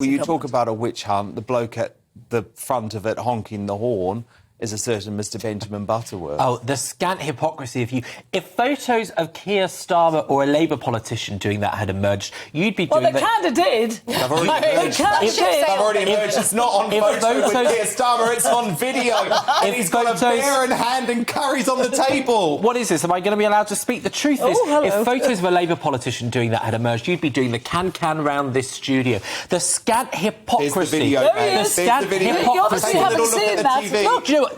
Well, you talk about a witch hunt, the bloke at the front of it honking the horn is a certain Mr. Benjamin Butterworth. Oh, the scant hypocrisy of you. If photos of Keir Starmer or a Labour politician doing that had emerged, you'd be doing that. Well, they kind of did. They've already emerged. It's not on photo with Keir Starmer, it's on video. And he's got a beer in hand and curries on the table. What is this? Am I going to be allowed to speak? The truth is, if photos of a Labour politician doing that had emerged, you'd be doing the can-can round this studio. The scant hypocrisy. There's the video, the scant hypocrisy. You obviously haven't seen that. Look, do you know what?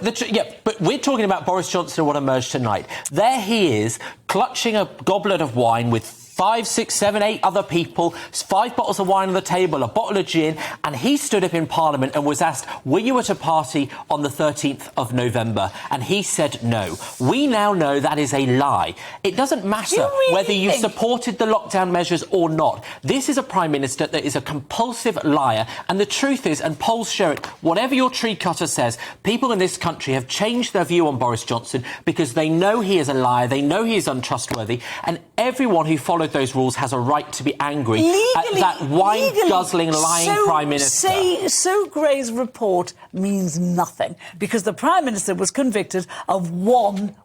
But we're talking about Boris Johnson and what emerged tonight. There he is, clutching a goblet of wine with 5, 6, 7, 8 other people, 5 bottles of wine on the table, a bottle of gin, and he stood up in Parliament and was asked, were you at a party on the 13th of November? And he said no. We now know that is a lie. It doesn't matter whether you supported the lockdown measures or not. This is a Prime Minister that is a compulsive liar, and the truth is, and polls show it, whatever your tree cutter says, people in this country have changed their view on Boris Johnson because they know he is a liar, they know he is untrustworthy, and everyone who followed those rules has a right to be angry at that wine-guzzling, lying Prime Minister. So Gray's report means nothing because the Prime Minister was convicted of one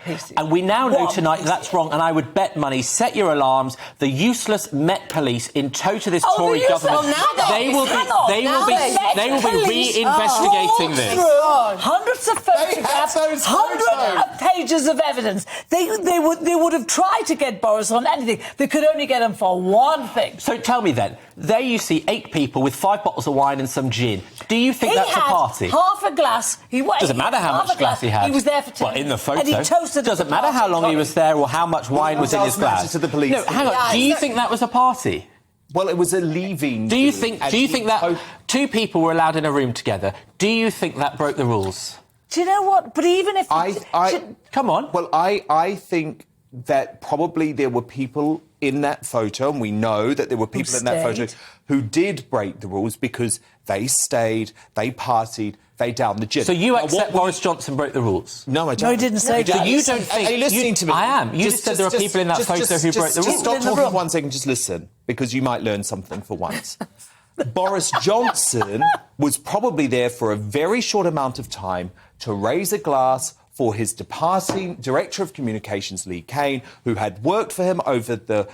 PC. And we now know tonight that's wrong, and I would bet money, set your alarms, the useless Met Police in tow to this Tory government, they will be re-investigating this. Hundreds of photographs, hundreds of pages of evidence. They would have tried to get Boris on anything. They could only get him for one thing. So tell me then, there you see 8 people with 5 bottles of wine and some gin. Do you think that's a party? Half a glass. Doesn't matter how much glass he had. He was there for 10 minutes. Well, in the photo. And he toasted doesn't matter how long he was there or how much wine was in his glass. To the police. No, hang on. Do you think that was a party? Well, it was a leaving. Do you think that 2 people were allowed in a room together? Do you think that broke the rules? Do you know what? But even if come on. Well, I think that probably there were people in that photo, and we know that there were people in that photo who did break the rules because they stayed, they partied, they downed the gin. So you accept Boris Johnson broke the rules? No, I don't. No, he didn't say that. So you don't think... Are you listening to me? I am. You just said there are people in that photo who broke the rules. Stop talking for 1 second, just listen, because you might learn something for once. Boris Johnson was probably there for a very short amount of time to raise a glass for his departing Director of Communications, Lee Kane, who had worked for him over the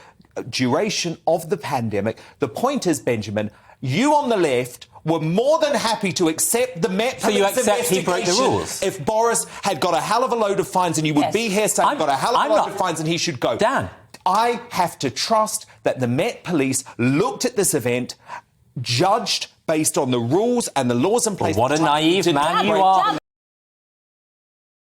duration of the pandemic. The point is, Benjamin, you on the left were more than happy to accept the Met Police investigation. So you accept he broke the rules? If Boris had got a hell of a load of fines, and you would be here saying got a hell of a load of fines and he should go. Dan. I have to trust that the Met Police looked at this event, judged based on the rules and the laws in place. Well, what a naive man you are.